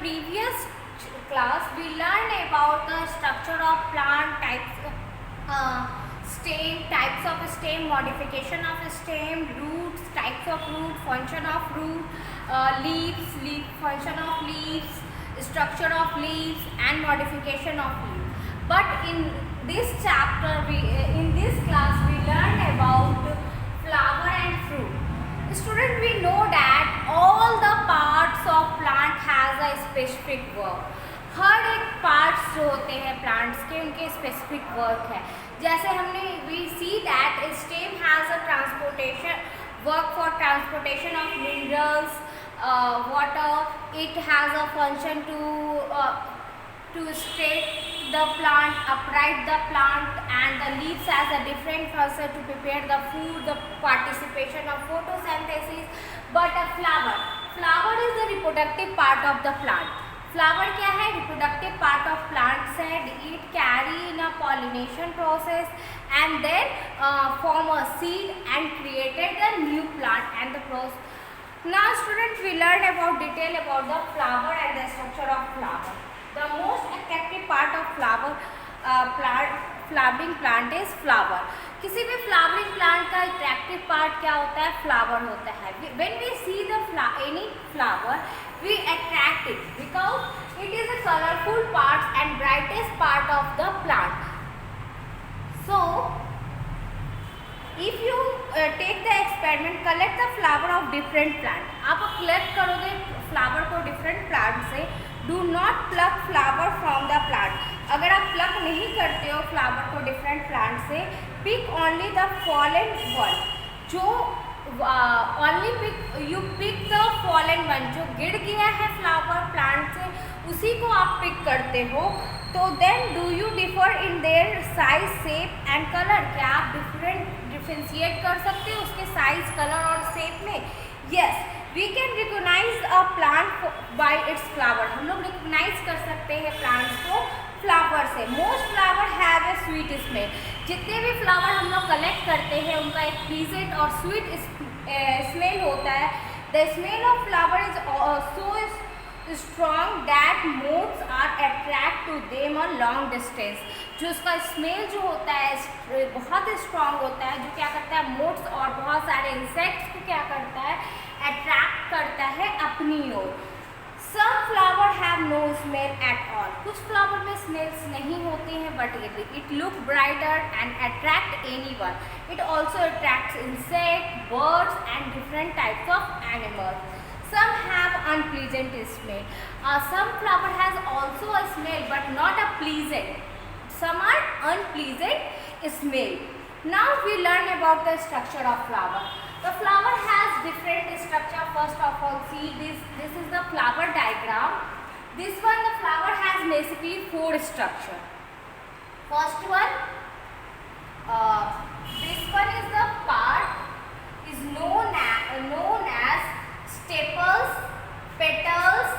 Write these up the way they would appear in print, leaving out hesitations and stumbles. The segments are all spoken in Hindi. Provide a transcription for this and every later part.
previous class we learned about the structure of plant stem, types of stem, modification of stem, roots, types of root, function of root, leaves, function of leaves, structure of leaves and modification of leaves. But in this chapter, in this class we learned about flower and fruit. Student, we know that all the parts of plant has a specific work. हर एक पार्ट्स जो होते हैं प्लांट्स के उनके स्पेसिफिक वर्क है. जैसे हमने we see that stem has a transportation work for transportation of minerals, water. It has a function to straight the plant, upright the plant, and the leaves has a different function to prepare the food, the participation of photosynthesis. But a flower is the reproductive part of the plant. Flower क्या है? Reproductive part of plant said it carry in a pollination process and then form a seed and created the new plant and the process. Now students, we learned about detail about the flower and the structure of flower. The most attractive part of flowering plant is flower. किसी भी flowering plant का attractive part क्या होता है? Flower होता है. When we see the any flower, we attract it because it is a colorful part and brightest part of the plant. So if you take the experiment, collect the flower of different plant. आप collect करोगे flower को different plant से. Do not pluck flower from the plant. अगर आप pluck नहीं करते हो flower को different plant से, pick only the fallen one. जो you pick the fallen one, जो गिर गया है flower plant से, उसी को आप pick करते हो. तो then do you differ in their size, shape and color? क्या आप differentiate कर सकते हो उसके size, color और shape में? Yes, we can recognize a plant by its flower. हम लोग recognize कर सकते हैं plants को flower से. Most flower have a sweet smell. जितने भी flower हम लोग collect करते हैं उनका एक pleasant और sweet smell होता है. The smell of flower is so strong that moths are attract to them a long distance. जो उसका स्मेल जो होता है बहुत स्ट्रॉन्ग होता है, जो क्या करता है मोथ्स और बहुत सारे इंसेक्ट्स को क्या करता है अट्रैक्ट करता है अपनी ओर. Some flower have no smell at all. कुछ फ्लावर में स्मेल्स नहीं होते हैं but it look brighter and attract anyone. It also attracts insects, birds and different types of animals. Some have unpleasant smell. Some flower has also a smell but not a pleasant. Some are unpleasant smell. Now we learn about the structure of flower. The flower has different structure. First of all, see this is the flower diagram. This one, the flower has basically 4 structure. First one, this one is the part is known as staples, petals,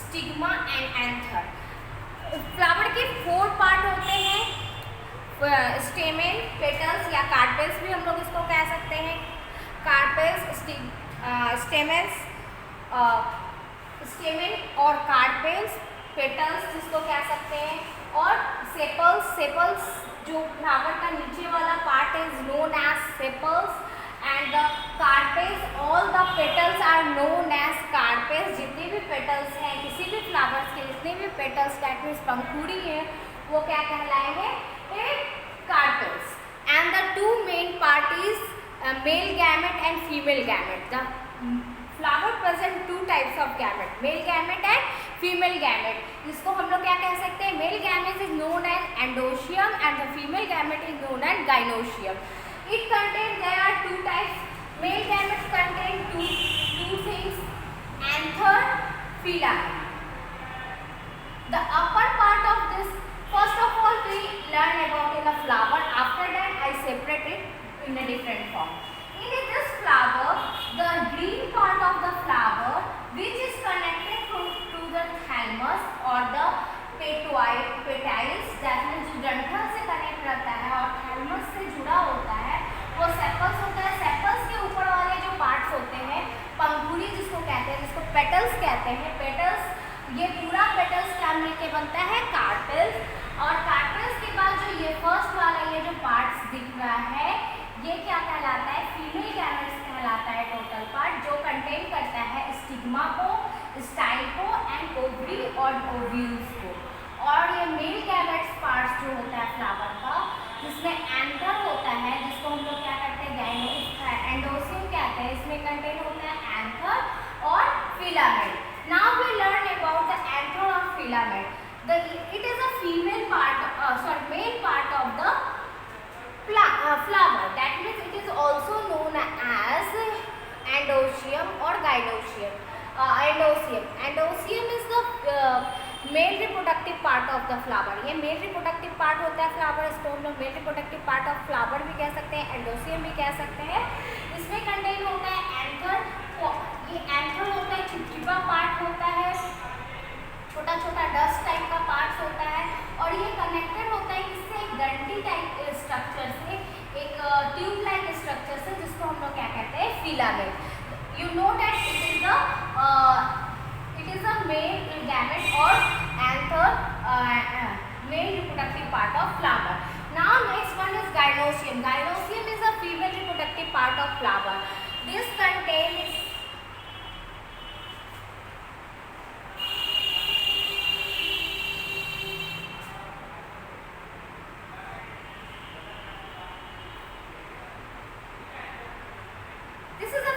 stigma and anther. Flower के 4 पार्ट होते हैं. स्टेमेन, पेटल्स या कार्पेल्स भी हम लोग इसको कह सकते हैं. कार्पेल्स, स्टेमेन्स, स्टेमेन और कार्पेल्स, पेटल्स जिसको कह सकते हैं, और सेपल्स जो फ्लावर का नीचे वाला part is known as sepals and the carpels. All the petals are known as carpels. जितने भी petals हैं किसी भी flowers के, जितने भी petals that means पंखुड़ी हैं, वो क्या कहलाएंगे? Carpels. And the 2 main part is male gamete and female gamete. The flower present 2 types of gamete, male gamete and female gamete. जिसको हम लोग क्या कह सकते हैं? Male gamete is known as endoecium and the female gamete is known as gynoecium. It contains, there are 2 types. Male gametes contain two things, anther, filament. The upper part of this, first of all we learn about in a flower. After that I separate it in a different form. In this flower, the green part of the flower which is connected to the thalamus or the petals, that means डंठल से कनेक्ट रहता है और थैलमस से जुड़ा होता है, वो सेपल्स होता है. सेपल्स के ऊपर वाले जो पार्ट्स होते हैं पंखुड़ी जिसको कहते हैं, जिसको पेटल्स कहते हैं, पेटल्स ये पूरा इसमें एंथर होता है जिसको हम लोग क्या करते हैं एंडोसियम कहते हैं, इसमें कंटेन होता है एंथर और filament. Now we learn about the anther और filament. It is a female part, male part of the flower. That means it is also known as endosium or gynosium. Endosium is the male reproductive part of the flower. ये male reproductive part होता है flower, इसको हम लोग male reproductive part of flower भी कह सकते हैं, endosium भी कह सकते हैं. इसमें कंटेन होता है एंथर. ये एंथर होता है चिपचिपा पार्ट होता है, छोटा छोटा डस्ट टाइप का पार्ट्स होता है, और ये कनेक्टेड होता है किससे, एक डंडी टाइप स्ट्रक्चर से, एक ट्यूब लाइक स्ट्रक्चर से, जिसको हम लोग क्या कहते हैं, filament. You know that it is a male gamete और anther, male reproductive part of flower. Now next one is gynoecium. Gynoecium is a female reproductive part of flower. This contains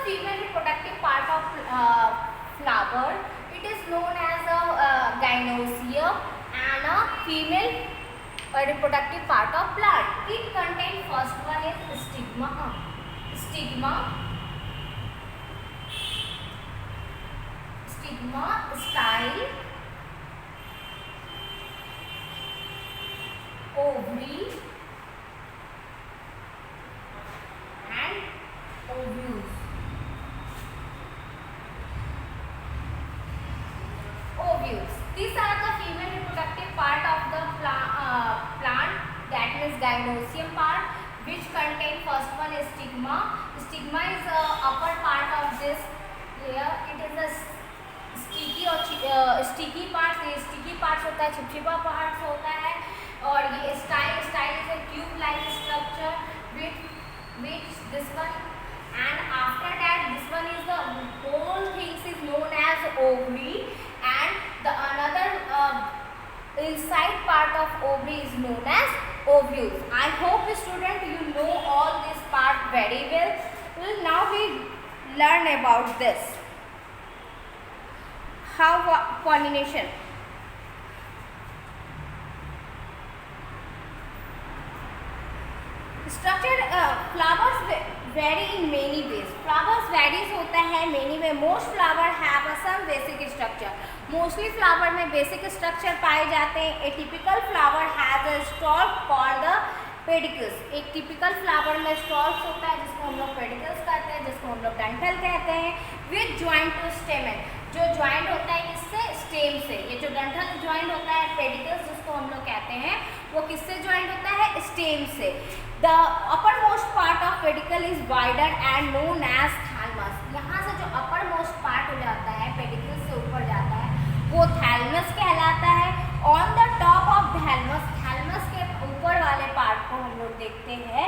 female reproductive part of flower. It is known as a gynosium and a female reproductive part of plant. It contains first one is stigma, style, ovary and ovules. These are the female reproductive part of the plant, that means gynosium part, which contain first one is stigma. Stigma is upper part of this layer. It is a sticky और sticky parts. ये sticky parts होता है, चिपचिपा parts होता है. और ये style is a tube like structure which this one, and after that this one is the whole things is known as ovary, and the another inside part of ovary is known as ovules. I hope student you know all this part very well. Now we learn about this, how pollination. Structure flowers vary in many ways. Flowers varies होता है many way. Most flower have a some basic structure. Mostly flower में basic structure पाए जाते हैं. A typical flower has a stalk called the pedicels. एक typical flower में stalks होता है जिसको हम लोग pedicels कहते हैं, जिसको हम लोग डंठल कहते हैं. With joint to stamen, जो ज्वाइंट होता है किससे, स्टेम से. ये जो डंठल ज्वाइंट होता है पेडिकल्स जिसको हम लोग कहते हैं, वो किससे ज्वाइंट होता है, स्टेम से. The upper most part of pedicel is wider and known as thalamus. यहाँ से जो अपर मोस्ट पार्ट हो जाता है, पेडिकल से ऊपर जाता है, वो थैलमस कहलाता है. On the top of thalamus, thalamus के ऊपर वाले पार्ट को हम लोग देखते हैं.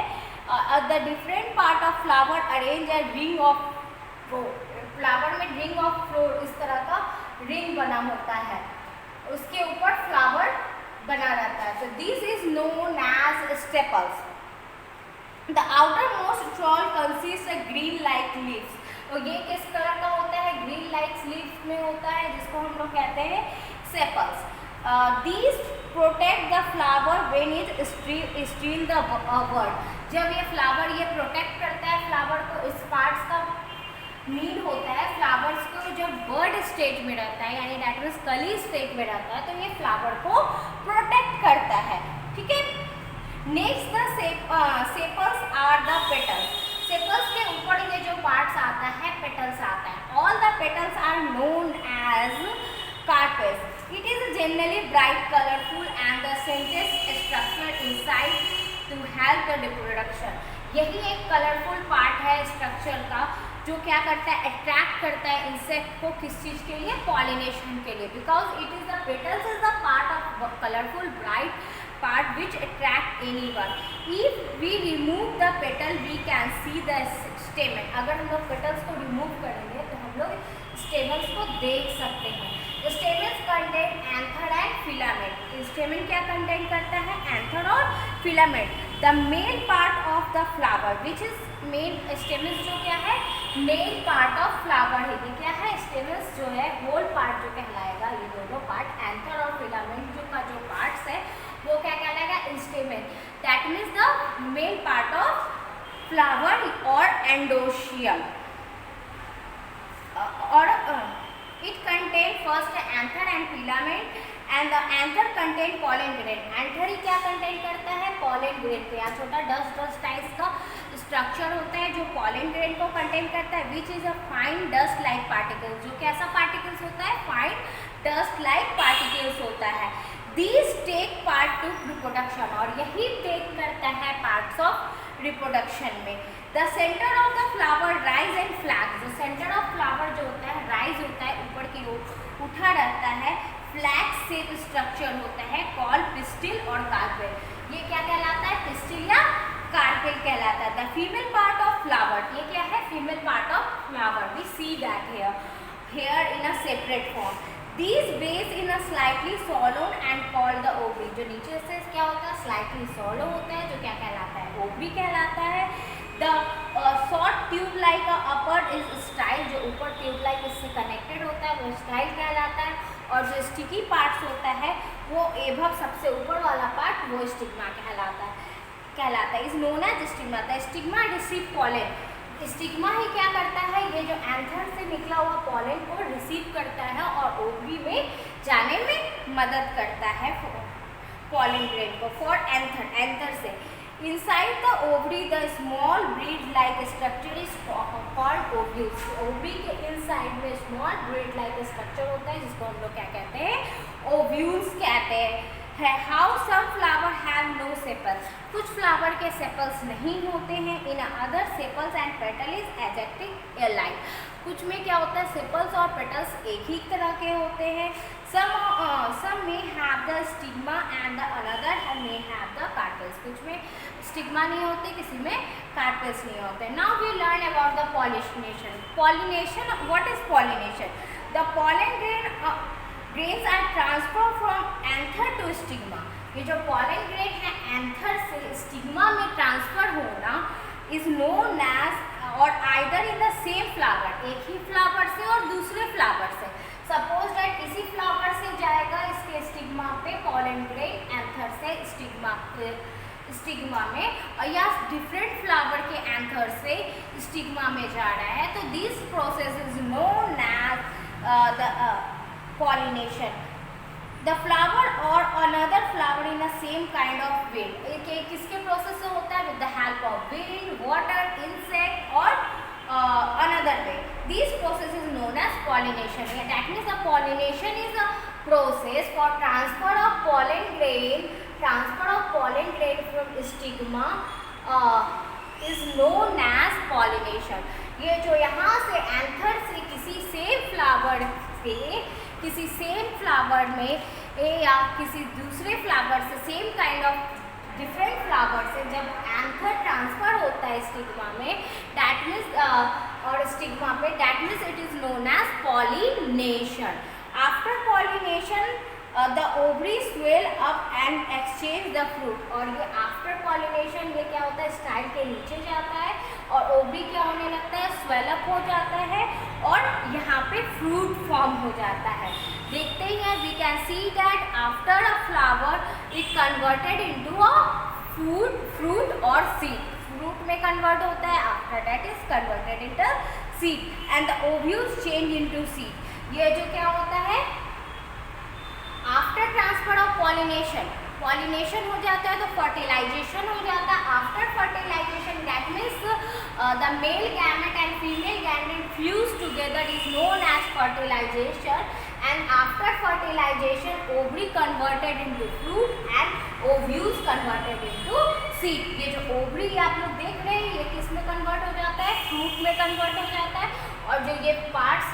The different part of flower arrange a ring of flower में रिंग ऑफ फ्लोर, इस तरह का रिंग बना होता है, उसके ऊपर फ्लावर बना रहता है. तो this is known as staples. The outer most stall consist a green like leaves. और ये किस कलर का होता है, ग्रीन लाइक लीव्स में होता है, जिसको हम लोग कहते हैं sepals. These protect the flower when it steal the bud. जब ये फ्लावर ये प्रोटेक्ट करता है फ्लावर को, इस पार्ट्स का मीन होता है फ्लावर्स को जब बर्ड स्टेज में रहता है, यानी दैट मीन्स कली स्टेज में रहता है, तो ये फ्लावर को प्रोटेक्ट करता है. ठीक है. Next the sepals are the petals. Sepals के ऊपर ये जो पार्ट्स आता है, पेटल्स आता है. All the petals are known as carpels. It is generally bright, colorful and the scented structure inside to help the reproduction. यही एक कलरफुल पार्ट है स्ट्रक्चर का जो क्या करता है, अट्रैक्ट करता है इंसेक्ट को. किस चीज़ के लिए, पॉलिनेशन के लिए. Because it is the petals is the part of colourful bright part which attract anyone. If we remove the petal we can see the stamen. अगर हम लोग पेटल्स को रिमूव करेंगे तो हम लोग स्टेमन्स को देख सकते हैं. Stamens contain anther and filament. स्टेमन क्या कंटेन करता है, एंथर और filament. The main part of the flower which is main stems जो क्या है मेन पार्ट ऑफ फ्लावर है, ये क्या है स्टेमस जो है होल पार्ट जो कहलाएगा, ये दोनों पार्ट एंथर और फिलामेंट जो का जो पार्ट्स है वो क्या कहलाएगा स्टेमन, that means the main part of flower और एंडोशियम। और it contain first anther and filament and the anther contain pollen grain। Anther ही क्या कंटेन करता है pollen grain को, यहाँ छोटा डस्ट टाइप्स का स्ट्रक्चर होता है जो pollen grain को कंटेन करता है, which is a fine dust like particles, जो कैसा particles होता है fine dust like particles होता है। These take part to reproduction, और यही टेक करता है पार्ट्स ऑफ रिप्रोडक्शन में। The centre of the flower rise and flag, जो सेंटर ऑफ फ्लावर जो होता है राइज होता है ऊपर की ओर उठा रहता है, फ्लैग शेप स्ट्रक्चर होता है कॉल पिस्टिल और कार्पेल, ये क्या कहलाता है पिस्टिल या कार्पेल कहलाता है। The female part of flower, ये क्या है female part of flower, we see that hair in a separate form, These base in a slightly swollen and called the ovary, जो नीचे से क्या होता है slightly swollen होता है जो क्या कहलाता है ovary कहलाता है। The short tube like upper is style, जो ऊपर ट्यूब लाइक इससे कनेक्टेड होता है वो स्टाइल कहलाता है, और जो स्टिकी पार्ट्स होता है वो एभव सबसे ऊपर वाला पार्ट वो स्टिग्मा कहलाता है is known as stigma. The stigma receive pollen, stigma ही क्या करता है ये जो एंथर से निकला हुआ पॉलन को रिसीव करता है और ओवरी में जाने में मदद करता है पॉलन ग्रेन को फॉर एंथर से। Inside the ovary the small breed like structure is called ovules, ovary के इनसाइड में स्मॉल ब्रीड लाइक स्ट्रक्चर होता है जिसको हम लोग क्या कहते हैं ओव्यूल्स कहते हैं। How some flower have no sepals, कुछ फ्लावर के सेपल्स नहीं होते हैं, in other sepals and petal is एजेक्टिक एयरलाइन, कुछ में क्या होता है सेपल्स और पेटल्स एक ही तरह के होते हैं। some may have the stigma and the another may have the carpels, कुछ में स्टिग्मा नहीं होते किसी में कार्पेल्स नहीं होते। now we learn about the pollination। pollination, what is pollination? the pollen grains are transferred from anther to stigma, ये जो pollen grain है एंथर से स्टिग्मा में ट्रांसफर होना is known as, और either in the same flower, एक ही फ्लावर से और दूसरे फ्लावर से। सपोज दैट इसी फ्लावर से जाएगा इसके स्टिग्मा पे pollen grain एंथर से स्टिग्मा में, और या डिफरेंट फ्लावर के एंथर से स्टिग्मा में जा रहा है, तो this process is known as the pollination। the flower or another flower in the same kind of wind, किसके प्रोसेस से होता है with the help of wind, water, insect or another way, these process is known as pollination। that means the pollination is a process for transfer of pollen grain from stigma is known as pollination। ये जो यहाँ से एंथर से किसी सेम फ्लावर में या किसी दूसरे फ्लावर से same kind of different flower से जब एंथर ट्रांसफर होता है स्टिग्मा में, दैट मीन्स और स्टिग्मा पे, that means it is known as pollination. After pollination the ovary swell up and exchange the fruit, और ये आफ्टर पॉलिनेशन ये क्या होता है स्टाइल के नीचे जाता है और ओवरी क्या होने लगता है स्वेल अप हो जाता है और यहाँ पे फ्रूट फॉर्म हो जाता है। देखते ही हैं we can see that after a flower it converted into a fruit और सीड, फ्रूट में कन्वर्ट होता है, after that is converted into seed and the ovules change into seed. ये जो क्या होता है आफ्टर ट्रांसफर ऑफ पॉलिनेशन हो जाता है तो फर्टिलाइजेशन हो जाता है। After fertilisation that means the male gamete and female gamete fuse together is known as fertilisation, and after fertilisation ovary converted into fruit and ovules converted into seed. ये जो ओवरी आप लोग देख रहे हैं ये किस में कन्वर्ट हो जाता है फ्रूट में कन्वर्ट हो जाता है, और जो ये पार्ट्स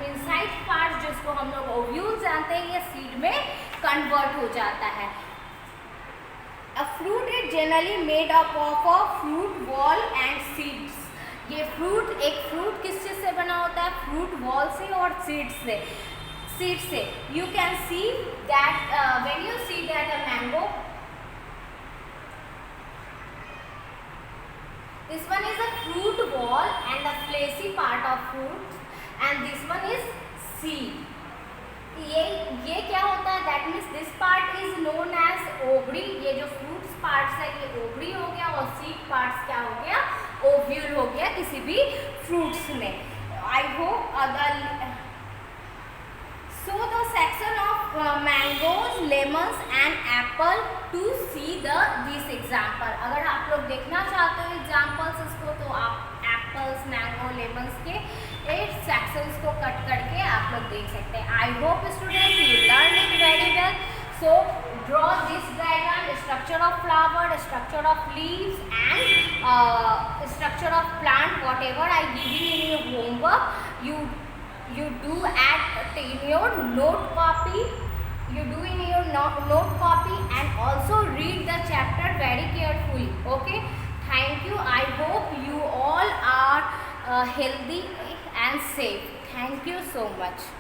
इनसाइड पार्ट्स जिसको हम लोग ओव्यूल्स जानते हैं ये सीड में कन्वर्ट हो जाता है। A fruit is generally made up of a fruit wall and seeds। ये फ्रूट एक फ्रूट किस चीज़ से बना होता है फ्रूट वॉल से और सीड से। You can see that when you see that a mango fruits and this one is seed. ये क्या होता है, that means this part is known as ovary. ये जो फ्रूट्स पार्ट्स है ये ओवरी हो गया और सीड पार्ट्स क्या हो गया, ओव्यूल हो गया किसी भी फ्रूट्स में. I hope other. So the section of mangoes, lemons and apple to see this example. अगर आप लोग देखना चाहते हो एग्जाम्पल्स इसको तो आप एप्पल्स, मैंगो, लेमन्स के 8 सेक्शंस को कट करके आप लोग देख सकते हैं. I hope student you learn it very well. So draw this diagram, structure of flower, structure of leaves and structure of plant. Whatever I give you in your homework, you do in your note copy. You do in your note copy and also read the chapter very carefully. Okay. Thank you. I hope you all are healthy and safe. Thank you so much.